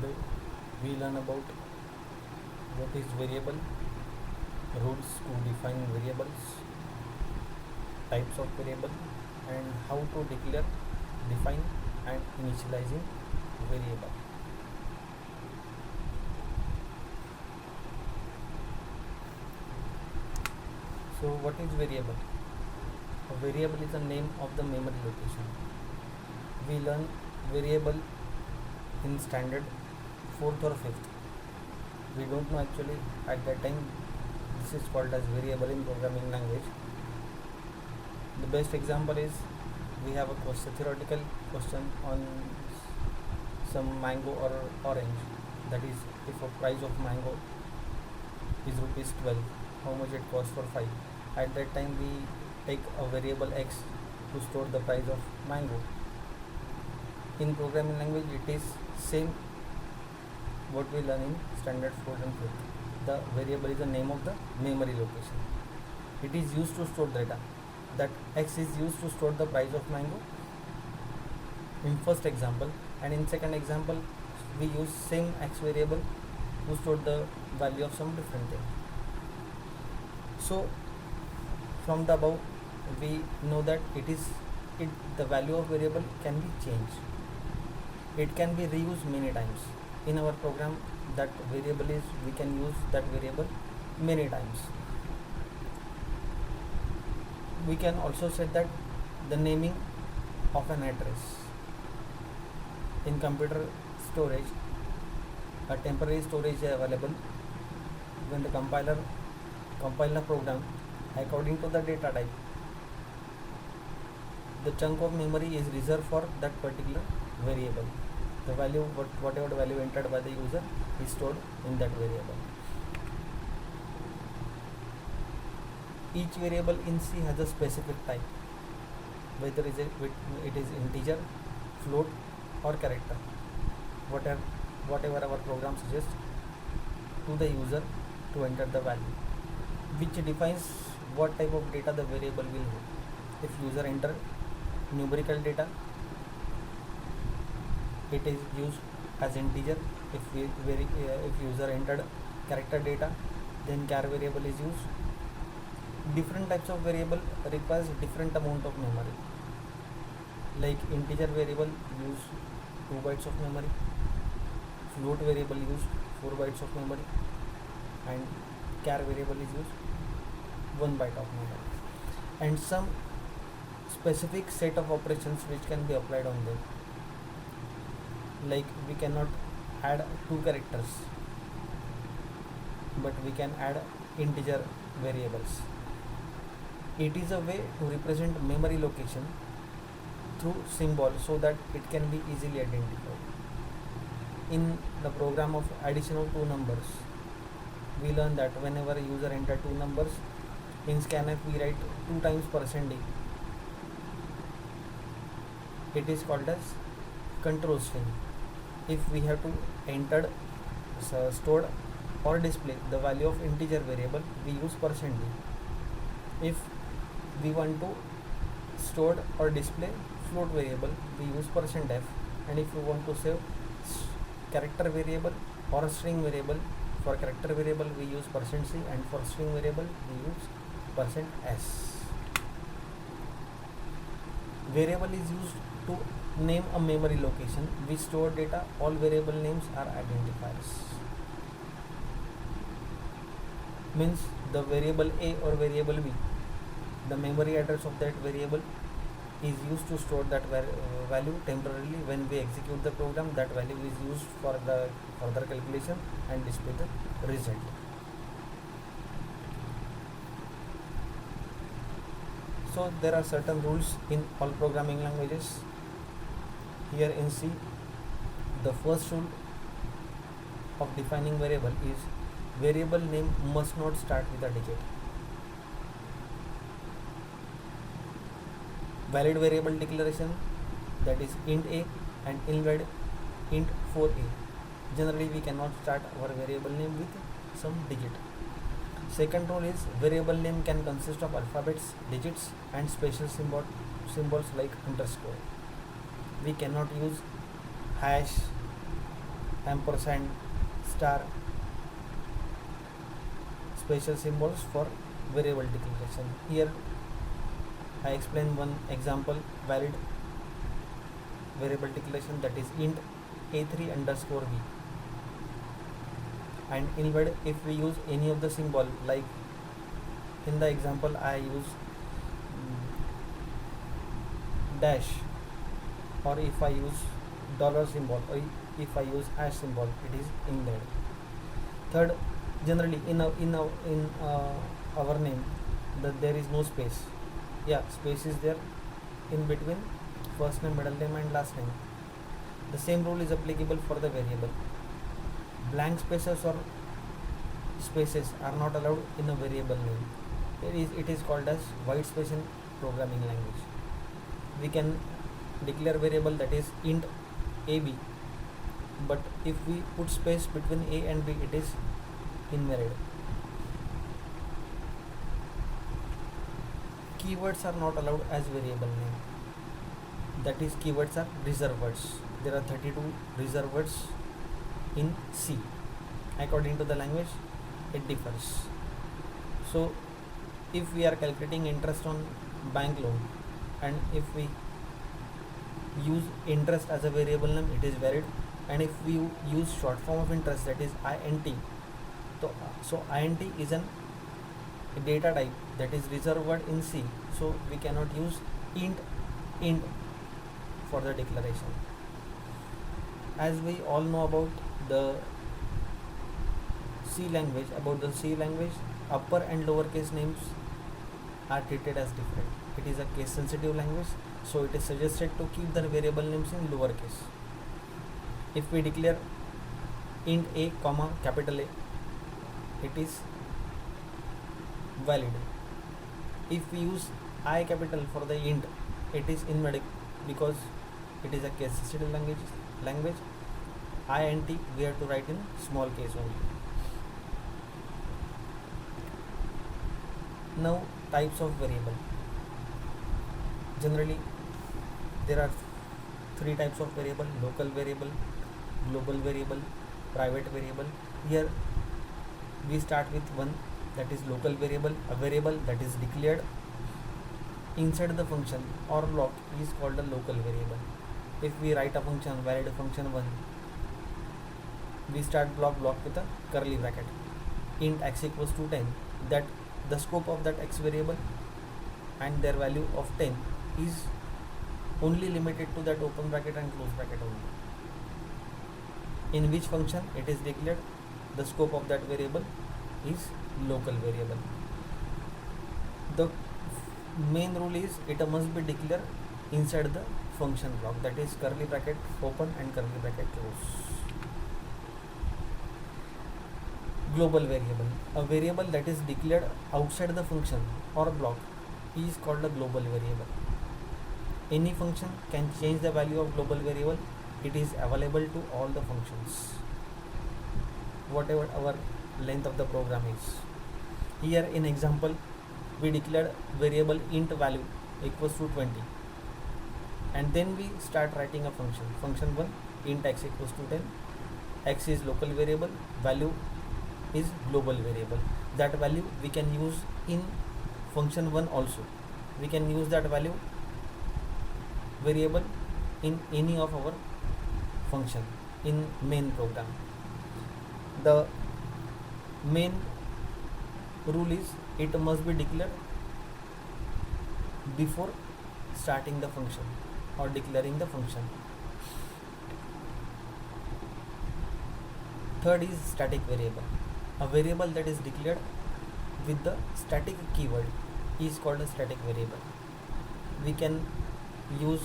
Today we learn about what is variable, rules to define variables, types of variable, and how to declare, define, and initializing variable. So what is variable? A variable is the name of the memory location. We learn variable in standard 4th or 5th. We don't know actually at that time this is called as variable in programming language. The best example is we have a question, theoretical question on some mango or orange. That is, if a price of mango is rupees 12, how much it costs for 5. At that time we take a variable x to store the price of mango. In programming language it is same what we learn in standard 4th and 5th. The variable is the name of the memory location. It is used to store data. That x is used to store the price of mango in first example, and in second example we use same x variable to store the value of some different thing. So from the above we know that the value of variable can be changed. It can be reused many times. In our program that variable is, we can use that variable many times. We can also set that the naming of an address. In computer storage, a temporary storage is available when the compiler compile the program according to the data type. The chunk of memory is reserved for that particular variable. The value, whatever the value entered by the user is stored in that variable. Each variable in C has a specific type, whether it is integer, float, or character. Whatever our program suggests to the user to enter the value, which defines what type of data the variable will hold. If user enter numerical data, it is used as integer. If user entered character data, then char variable is used. Different types of variable requires different amount of memory. Like integer variable use 2 bytes of memory, float variable use 4 bytes of memory, and char variable is used 1 byte of memory, and some specific set of operations which can be applied on them. Like we cannot add 2 characters, but we can add integer variables. It is a way to represent memory location through symbol so that it can be easily identified. In the program of addition of 2 numbers, we learn that whenever a user enter 2 numbers, in scanf we write 2 times %d. It is called as control string. If we have to enter, stored, or display the value of integer variable, we use %d. If we want to store or display float variable, we use %f, and if we want to save character variable or a string variable, for character variable we use %c, and for string variable we use %s. Variable is used to name a memory location. We store data. All variable names are identifiers. Means the variable A or variable B, the memory address of that variable is used to store that value temporarily. When we execute the program, that value is used for the further calculation and display the result. So there are certain rules in all programming languages. Here in C, the first rule of defining variable is variable name must not start with a digit. Valid variable declaration, that is int a, and invalid int 4a. Generally we cannot start our variable name with some digit. Second rule is variable name can consist of alphabets, digits, and special symbols like underscore. We cannot use hash, ampersand, star, special symbols for variable declaration. Here I explain one example valid variable declaration, that is int a3 underscore v, and invalid if we use any of the symbol, like in the example I use dash, or if I use dollar symbol, or if I use hash symbol, it is invalid. Third, generally in our name there is no space. Yeah, space is there in between first name, middle name and last name. The same rule is applicable for the variable. Blank spaces or spaces are not allowed in a variable name. It is called as white space in programming language. We can declare variable, that is int ab, but if we put space between a and b, it is invalid. Keywords are not allowed as variable name, that is keywords are reserved words. There are 32 reserved words in C. According to the language it differs. So if we are calculating interest on bank loan, and if we use interest as a variable name, it is valid. And if we use short form of interest, that is int, so int is an data type that is reserved word in C, so we cannot use int for the declaration. As we all know about the C language, upper and lower case names are treated as different. It is a case sensitive language, so it is suggested to keep the variable names in lower case. If we declare int a comma capital A, it is valid. If we use I capital for the int, it is invalid because it is a case sensitive language. int we have to write in small case only. Now types of variable. Generally there are three types of variable: local variable, global variable, private variable. Here we start with one, that is local variable. A variable that is declared inside the function or block is called a local variable. If we write a function, valid function 1, we start block with a curly bracket, int x equals to 10, that the scope of that x variable and their value of 10 is only limited to that open bracket and close bracket only. In which function it is declared, the scope of that variable is local variable. The main rule is it must be declared inside the function block, that is curly bracket open and curly bracket close. Global variable. A variable that is declared outside the function or block is called a global variable. Any function can change the value of global variable. It is available to all the functions, whatever our length of the program is. Here in example we declared variable int value equals to 20, and then we start writing a function 1, int x equals to 10. X is local variable, value is global variable. That value we can use in function 1 also. We can use that value variable in any of our function in main program. The main rule is it must be declared before starting the function or declaring the function. Third is static variable. A variable that is declared with the static keyword is called a static variable. We can use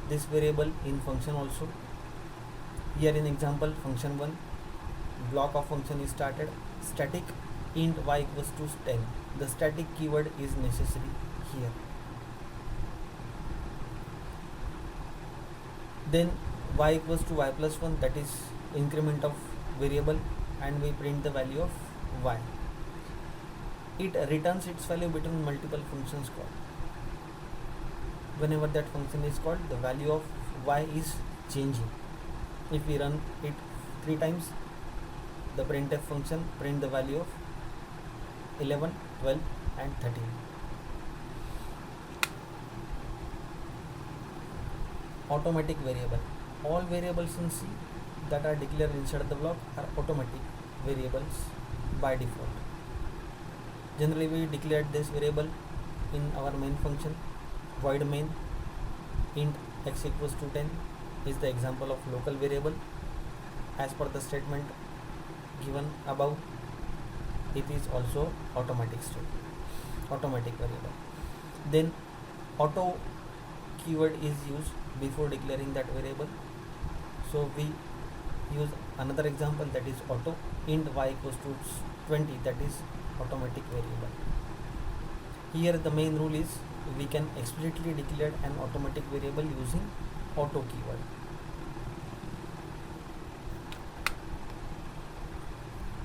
this variable in function also. Here in example function 1, block of function is started, static int y equals to 10. The static keyword is necessary here. Then y equals to y plus 1, that is increment of variable, and we print the value of y. It returns its value between multiple functions called. Whenever that function is called, the value of y is changing. If we run it 3 times, the printf function print the value of 11, 12 and 13. Automatic variable. All variables in C that are declared inside the block are automatic variables by default. Generally we declared this variable in our main function. Void main int x equals to 10 is the example of local variable. As per the statement given above, it is also automatic variable. Then auto keyword is used before declaring that variable. So we use another example, that is auto int y equals to 20, that is automatic variable. Here the main rule is we can explicitly declare an automatic variable using auto keyword.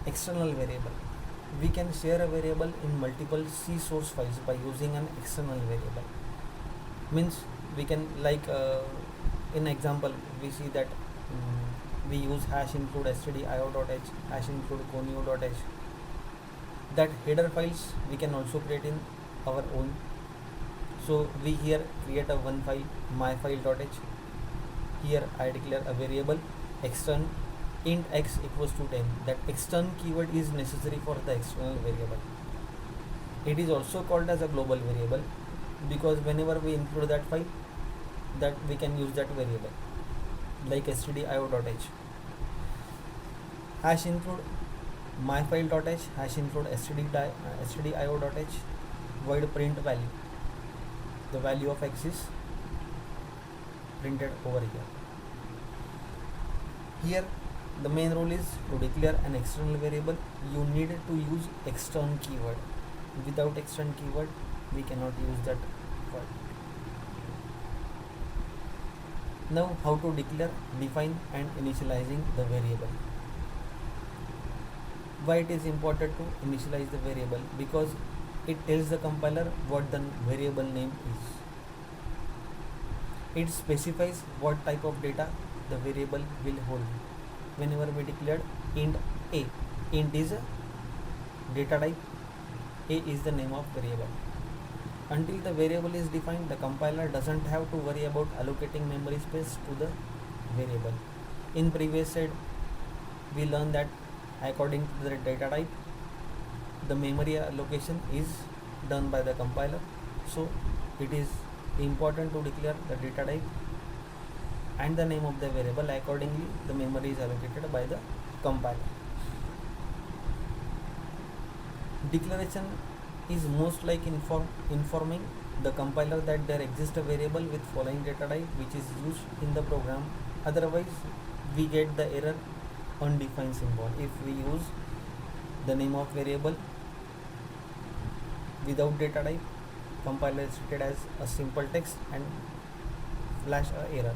External variable. We can share a variable in multiple C source files by using an external variable. Means we can, like in example we see that we use hash include stdio.h, hash include conio.h. That header files we can also create in our own. So we here create a one file, myfile.h. Here I declare a variable extern int x equals to 10. That extern keyword is necessary for the external variable. It is also called as a global variable because whenever we include that file, that we can use that variable, like stdio.h. Hash include myfile.h, hash include stdio.h, void print value. The value of x is printed over here. Here the main rule is to declare an external variable, you need to use extern keyword. Without extern keyword, we cannot use that word. Now how to declare, define and initializing the variable. Why it is important to initialize the variable? Because it tells the compiler what the variable name is. It specifies what type of data the variable will hold. Whenever we declared int a, int is a data type, a is the name of variable. Until the variable is defined, the compiler doesn't have to worry about allocating memory space to the variable. In previous slide, we learned that according to the data type, the memory allocation is done by the compiler. So it is important to declare the data type and the name of the variable. Accordingly, the memory is allocated by the compiler. Declaration is most like informing the compiler that there exists a variable with following data type which is used in the program. Otherwise, we get the error undefined symbol. If we use the name of variable without data type, compiler is treated as a simple text and flash a error.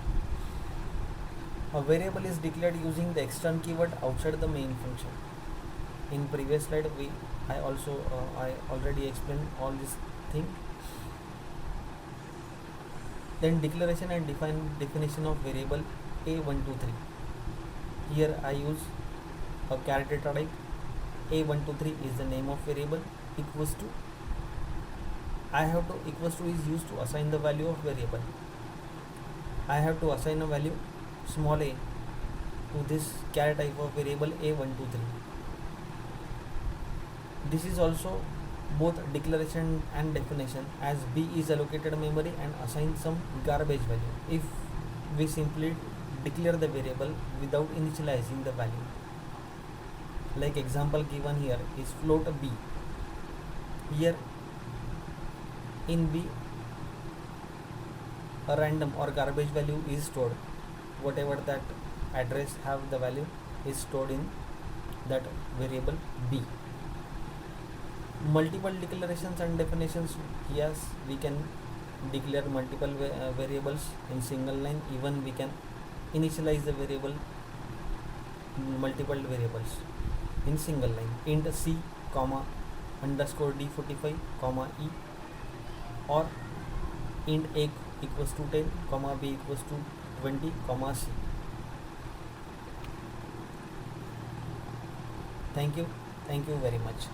A variable is declared using the extern keyword outside the main function. In previous slide, I already explained all this thing. Then declaration and definition of variable A123. Here I use a character data type. A123 is the name of variable. Equals to, equals to is used to assign the value of variable. I have to assign a value small a to this character type of variable A123. This is also both declaration and definition, as B is allocated memory and assigns some garbage value if we simply declare the variable without initializing the value. Like example given here is float B. Here in B, a random or garbage value is stored. Whatever that address have the value is stored in that variable B. Multiple declarations and definitions. Yes, we can declare multiple variables in single line. Even we can initialize the variable multiple variables in single line. Int C comma underscore D45 comma E, or int A equals to 10 comma B equals to 20 comma C. Thank you. Thank you very much.